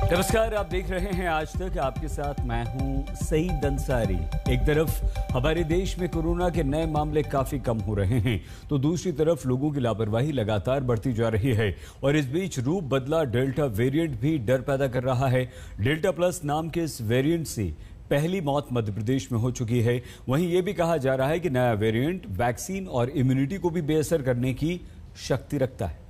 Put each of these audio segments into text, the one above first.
नमस्कार, आप देख रहे हैं आज तक। आपके साथ मैं हूं सईद अंसारी। एक तरफ हमारे देश में कोरोना के नए मामले काफी कम हो रहे हैं, तो दूसरी तरफ लोगों की लापरवाही लगातार बढ़ती जा रही है और इस बीच रूप बदला डेल्टा वेरिएंट भी डर पैदा कर रहा है। डेल्टा प्लस नाम के इस वेरिएंट से पहली मौत मध्य प्रदेश में हो चुकी है। वहीं यह भी कहा जा रहा है कि नया वेरिएंट वैक्सीन और इम्यूनिटी को भी बेअसर करने की शक्ति रखता है।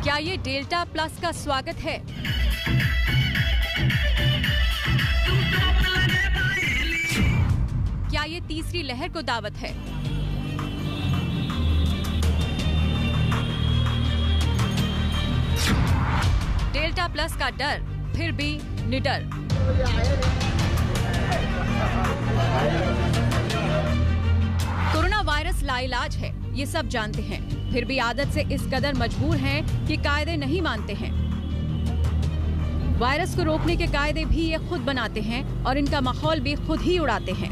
क्या ये डेल्टा प्लस का स्वागत है? क्या ये तीसरी लहर को दावत है? डेल्टा प्लस का डर फिर भी निडर। कोरोना वायरस लाइलाज है, ये सब जानते हैं, फिर भी आदत से इस कदर मजबूर हैं कि कायदे नहीं मानते हैं। वायरस को रोकने के कायदे भी ये खुद बनाते हैं और इनका माहौल भी खुद ही उड़ाते हैं।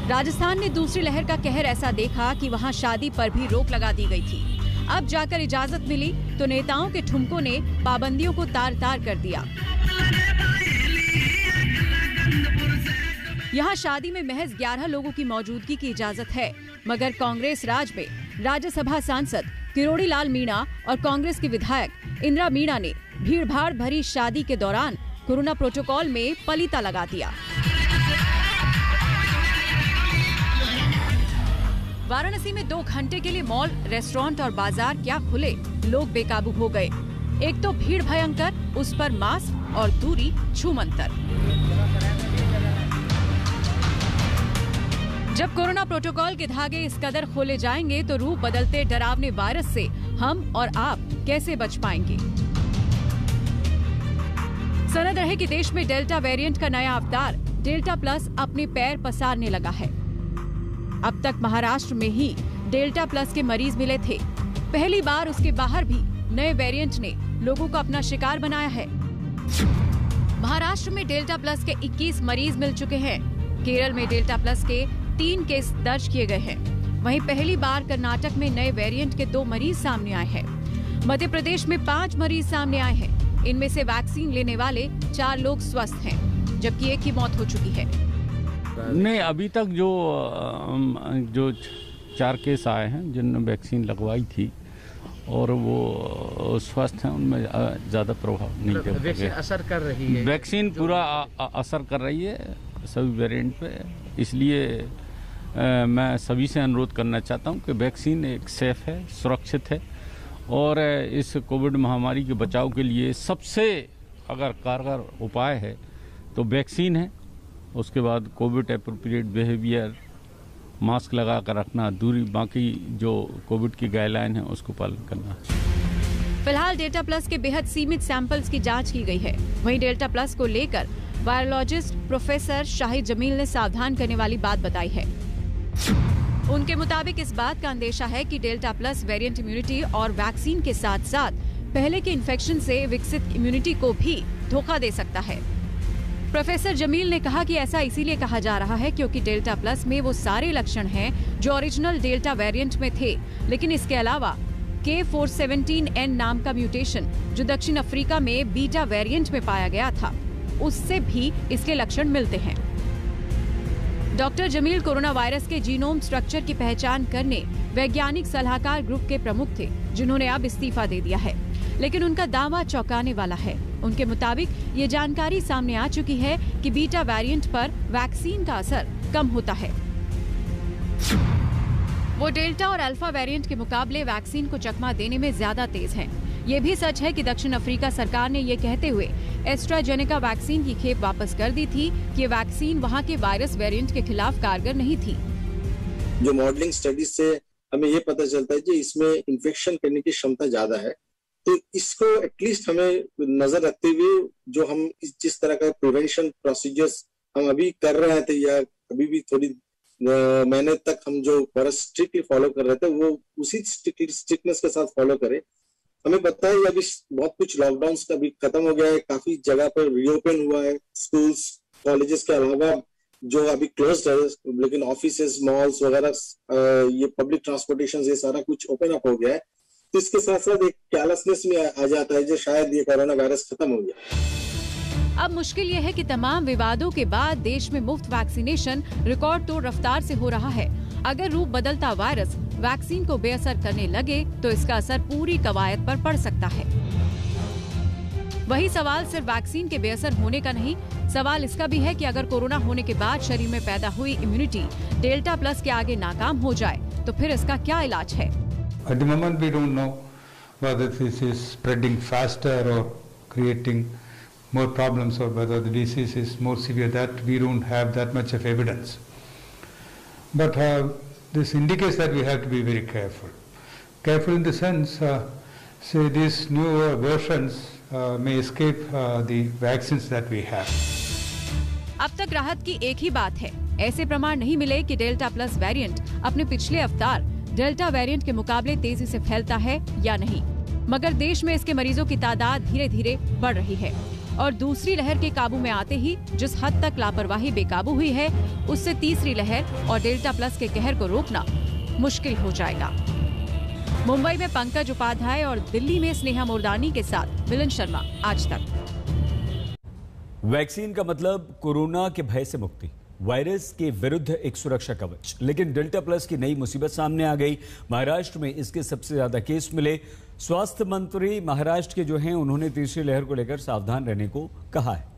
राजस्थान ने दूसरी लहर का कहर ऐसा देखा कि वहां शादी पर भी रोक लगा दी गई थी। अब जाकर इजाजत मिली तो नेताओं के ठुमकों ने पाबंदियों को तार तार कर दिया। यहाँ शादी में महज 11 लोगों की मौजूदगी की इजाजत है, मगर कांग्रेस राज में राज्यसभा सांसद किरोड़ी लाल मीणा और कांग्रेस की विधायक इंदिरा मीणा ने भीड़भाड़ भरी शादी के दौरान कोरोना प्रोटोकॉल में पलीता लगा दिया। वाराणसी में 2 घंटे के लिए मॉल, रेस्टोरेंट और बाजार क्या खुले, लोग बेकाबू हो गए। एक तो भीड़ भयंकर, उस पर मास्क और दूरी छूमंतर। जब कोरोना प्रोटोकॉल के धागे इस कदर खोले जाएंगे तो रूप बदलते डरावने वायरस से हम और आप कैसे बच पाएंगे? सनद रहे कि देश में डेल्टा वेरिएंट का नया अवतार डेल्टा प्लस अपने पैर पसारने लगा है। अब तक महाराष्ट्र में ही डेल्टा प्लस के मरीज मिले थे। पहली बार उसके बाहर भी नए वेरिएंट ने लोगों को अपना शिकार बनाया है। महाराष्ट्र में डेल्टा प्लस के 21 मरीज मिल चुके हैं। केरल में डेल्टा प्लस के 3 केस दर्ज किए गए हैं। वहीं पहली बार कर्नाटक में नए वेरिएंट के 2 मरीज सामने आए हैं। मध्य प्रदेश में 5 मरीज सामने आए हैं। इनमें से वैक्सीन लेने वाले 4 लोग स्वस्थ हैं, जबकि 1 की मौत हो चुकी है। नहीं, अभी तक जो 4 केस आए हैं जिन्होंने वैक्सीन लगवाई थी और वो स्वस्थ हैं, उनमें ज्यादा प्रभाव नहीं देखा गया। वैक्सीन असर कर रही है, वैक्सीन पूरा असर कर रही है सभी वेरिएंट पे। इसलिए मैं सभी से अनुरोध करना चाहता हूं कि वैक्सीन एक सेफ है, सुरक्षित है और इस कोविड महामारी के बचाव के लिए सबसे अगर कारगर उपाय है तो वैक्सीन है। उसके बाद कोविड एप्रोप्रिएट बिहेवियर, मास्क लगा कर रखना, दूरी, बाकी जो कोविड की गाइडलाइन है उसको पालन करना। फिलहाल डेल्टा प्लस के बेहद सीमित सैंपल्स की जांच की गई है। वहीं डेल्टा प्लस को लेकर वायरोलॉजिस्ट प्रोफेसर शाहिद जमील ने सावधान करने वाली बात बताई है। उनके मुताबिक इस बात का अंदेशा है कि डेल्टा प्लस वेरिएंट इम्यूनिटी और वैक्सीन के साथ साथ पहले के इन्फेक्शन से विकसित इम्यूनिटी को भी धोखा दे सकता है। प्रोफेसर जमील ने कहा कि ऐसा इसीलिए कहा जा रहा है क्योंकि डेल्टा प्लस में वो सारे लक्षण हैं जो ओरिजिनल डेल्टा वेरिएंट में थे, लेकिन इसके अलावा K417N नाम का म्यूटेशन जो दक्षिण अफ्रीका में बीटा वेरिएंट में पाया गया था, उससे भी इसके लक्षण मिलते हैं। डॉक्टर जमील कोरोना वायरस के जीनोम स्ट्रक्चर की पहचान करने वैज्ञानिक सलाहकार ग्रुप के प्रमुख थे, जिन्होंने अब इस्तीफा दे दिया है, लेकिन उनका दावा चौंकाने वाला है। उनके मुताबिक ये जानकारी सामने आ चुकी है कि बीटा वेरिएंट पर वैक्सीन का असर कम होता है। वो डेल्टा और अल्फा वेरिएंट के मुकाबले वैक्सीन को चकमा देने में ज्यादा तेज हैं। ये भी सच है कि दक्षिण अफ्रीका सरकार ने ये कहते हुए एस्ट्राजेनेका वैक्सीन की खेप वापस कर दी थी कि ये वैक्सीन वहां के वायरस वेरिएंट के खिलाफ कारगर नहीं थी। जो मॉडलिंग स्टडीज से हमें ये पता चलता है कि इसमें इन्फेक्शन करने की क्षमता ज्यादा है, तो इसको एटलीस्ट हमें नजर रखते हुए जो हम जिस तरह का प्रिवेंशन प्रोसीजर्स हम अभी कर रहे थे या अभी भी थोड़ी महीने तक हम जो स्ट्रिक्टली फॉलो कर रहे थे वो उसी स्ट्रिक्टनेस के साथ फॉलो करें हमें पता है अभी बहुत कुछ लॉकडाउन का भी खत्म हो गया है, काफी जगह पर रीओपन हुआ है, स्कूल्स कॉलेजेस के अलावा जो अभी क्लोज है, लेकिन ऑफिसेज मॉल्स वगैरह ये पब्लिक ट्रांसपोर्टेशन ये सारा कुछ ओपन अप हो गया है। तो इसके साथ साथ एक केयरलेसनेस में आ जाता है जो शायद ये कोरोना वायरस खत्म हो गया। अब मुश्किल ये है कि तमाम विवादों के बाद देश में मुफ्त वैक्सीनेशन रिकॉर्ड तोड़ रफ्तार से हो रहा है। अगर रूप बदलता वायरस वैक्सीन को बेअसर करने लगे तो इसका असर पूरी कवायद पर पड़ सकता है। वही सवाल सिर्फ वैक्सीन के बेअसर होने का नहीं, सवाल इसका भी है कि अगर कोरोना होने के बाद शरीर में पैदा हुई इम्यूनिटी डेल्टा प्लस के आगे नाकाम हो जाए तो फिर इसका क्या इलाज है? At the moment we don't know whether this is spreading faster or creating more problems or whether the disease is more severe. That we don't have that much of evidence. But this indicates that we have to be very careful. Careful in the sense, say these newer versions may escape the vaccines that we have. अब तक राहत की एक ही बात है, ऐसे प्रमाण नहीं मिले कि डेल्टा प्लस वेरिएंट अपने पिछले अवतार डेल्टा वेरिएंट के मुकाबले तेजी से फैलता है या नहीं। मगर देश में इसके मरीजों की तादाद धीरे धीरे बढ़ रही है और दूसरी लहर के काबू में आते ही जिस हद तक लापरवाही बेकाबू हुई है, उससे तीसरी लहर और डेल्टा प्लस के कहर को रोकना मुश्किल हो जाएगा। मुंबई में पंकज उपाध्याय और दिल्ली में स्नेहा मुर्दानी के साथ मिलन शर्मा, आज तक। वैक्सीन का मतलब कोरोना के भय से मुक्ति, वायरस के विरुद्ध एक सुरक्षा कवच। लेकिन डेल्टा प्लस की नई मुसीबत सामने आ गई। महाराष्ट्र में इसके सबसे ज्यादा केस मिले। स्वास्थ्य मंत्री महाराष्ट्र के जो हैं, उन्होंने तीसरी लहर को लेकर सावधान रहने को कहा है।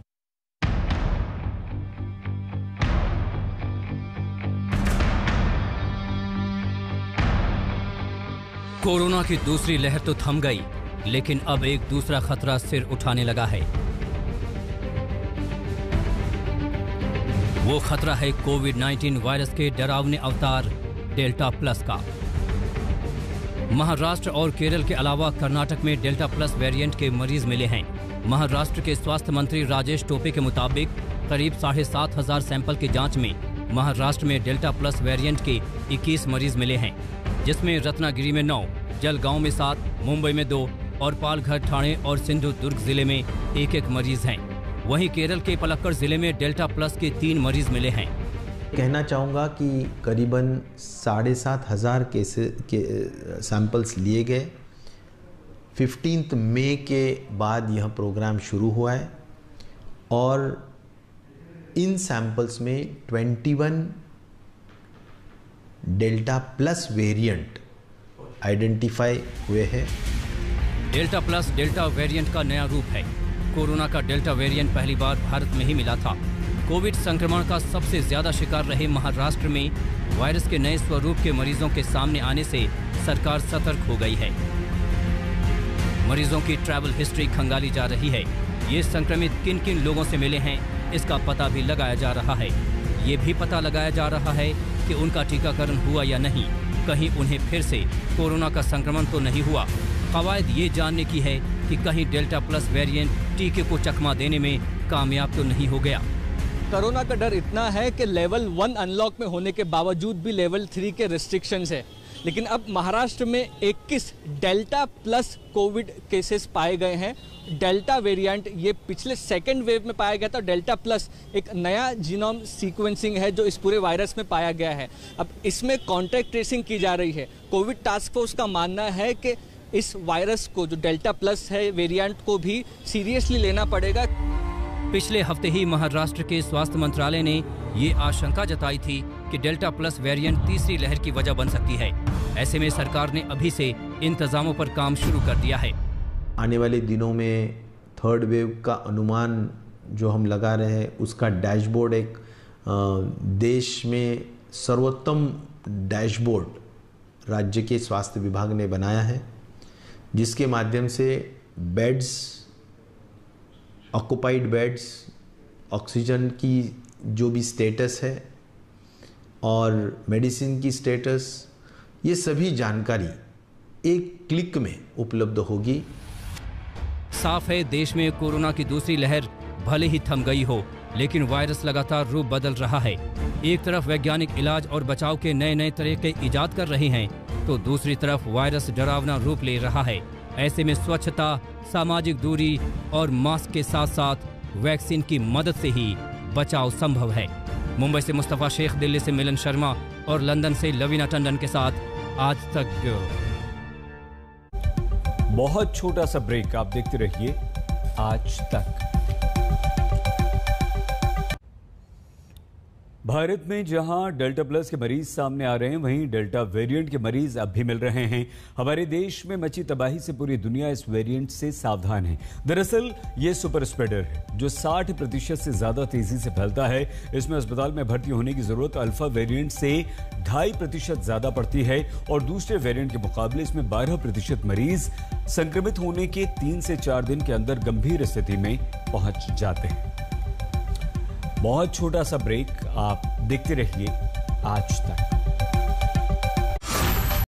कोरोना की दूसरी लहर तो थम गई, लेकिन अब एक दूसरा खतरा सिर उठाने लगा है। वो खतरा है कोविड-19 वायरस के डरावने अवतार डेल्टा प्लस का। महाराष्ट्र और केरल के अलावा कर्नाटक में डेल्टा प्लस वेरिएंट के मरीज मिले हैं। महाराष्ट्र के स्वास्थ्य मंत्री राजेश टोपे के मुताबिक करीब 7,500 सैंपल की जांच में महाराष्ट्र में डेल्टा प्लस वेरिएंट के 21 मरीज मिले हैं, जिसमें रत्नागिरी में 9, जलगांव में 7, मुंबई में 2 और पालघर, ठाणे और सिंधुदुर्ग जिले में 1-1 मरीज हैं। वहीं केरल के पलक्कड़ जिले में डेल्टा प्लस के 3 मरीज मिले हैं। कहना चाहूँगा कि करीबन 7,500 के सैंपल्स लिए गए। 15 मई के बाद यह प्रोग्राम शुरू हुआ है और इन सैंपल्स में 21 डेल्टा प्लस वेरिएंट आइडेंटिफाई हुए हैं। डेल्टा प्लस डेल्टा वेरिएंट का नया रूप है। कोरोना का डेल्टा वेरिएंट पहली बार भारत में ही मिला था। कोविड संक्रमण का सबसे ज्यादा शिकार रहे महाराष्ट्र में वायरस के नए स्वरूप के मरीजों के सामने आने से सरकार सतर्क हो गई है। मरीजों की ट्रैवल हिस्ट्री खंगाली जा रही है। ये संक्रमित किन किन लोगों से मिले हैं, इसका पता भी लगाया जा रहा है। ये भी पता लगाया जा रहा है कि उनका टीकाकरण हुआ या नहीं, कहीं उन्हें फिर से कोरोना का संक्रमण तो नहीं हुआ। कवायद ये जानने की है कि कहीं डेल्टा प्लस वेरिएंट टीके को चकमा देने में कामयाब तो नहीं हो गया। कोरोना का डर इतना है कि लेवल 1 अनलॉक में होने के बावजूद भी लेवल 3 के रिस्ट्रिक्शंस है। लेकिन अब महाराष्ट्र में 21 डेल्टा प्लस कोविड केसेस पाए गए हैं। डेल्टा वेरिएंट ये पिछले सेकेंड वेव में पाया गया था। डेल्टा प्लस एक नया जीनोम सीक्वेंसिंग है जो इस पूरे वायरस में पाया गया है। अब इसमें कॉन्टैक्ट ट्रेसिंग की जा रही है। कोविड टास्क फोर्स का मानना है कि इस वायरस को, जो डेल्टा प्लस है वेरिएंट को भी सीरियसली लेना पड़ेगा। पिछले हफ्ते ही महाराष्ट्र के स्वास्थ्य मंत्रालय ने ये आशंका जताई थी कि डेल्टा प्लस वेरिएंट तीसरी लहर की वजह बन सकती है। ऐसे में सरकार ने अभी से इंतजामों पर काम शुरू कर दिया है। आने वाले दिनों में थर्ड वेव का अनुमान जो हम लगा रहे हैं, उसका डैशबोर्ड एक देश में सर्वोत्तम डैशबोर्ड राज्य के स्वास्थ्य विभाग ने बनाया है, जिसके माध्यम से बेड्स, ऑक्युपाइड बेड्स, ऑक्सीजन की जो भी स्टेटस है और मेडिसिन की स्टेटस, ये सभी जानकारी एक क्लिक में उपलब्ध होगी। साफ है, देश में कोरोना की दूसरी लहर भले ही थम गई हो, लेकिन वायरस लगातार रूप बदल रहा है। एक तरफ वैज्ञानिक इलाज और बचाव के नए नए तरीके ईजाद कर रहे हैं, तो दूसरी तरफ वायरस डरावना रूप ले रहा है। ऐसे में स्वच्छता, सामाजिक दूरी और मास्क के साथ साथ वैक्सीन की मदद से ही बचाव संभव है। मुंबई से मुस्तफा शेख, दिल्ली से मिलन शर्मा और लंदन से लवीना टंडन के साथ आज तक ब्यूरो। बहुत छोटा सा ब्रेक, आप देखते रहिए आज तक। भारत में जहां डेल्टा प्लस के मरीज सामने आ रहे हैं, वहीं डेल्टा वेरिएंट के मरीज अब भी मिल रहे हैं। हमारे देश में मची तबाही से पूरी दुनिया इस वेरिएंट से सावधान है। दरअसल ये सुपर स्प्रेडर है जो 60% से ज्यादा तेजी से फैलता है। इसमें अस्पताल में भर्ती होने की जरूरत अल्फा वेरिएंट से 2.5% ज्यादा पड़ती है और दूसरे वेरिएंट के मुकाबले इसमें 12% मरीज संक्रमित होने के 3 से 4 दिन के अंदर गंभीर स्थिति में पहुंच जाते हैं। बहुत छोटा सा ब्रेक, आप देखते रहिए आज तक।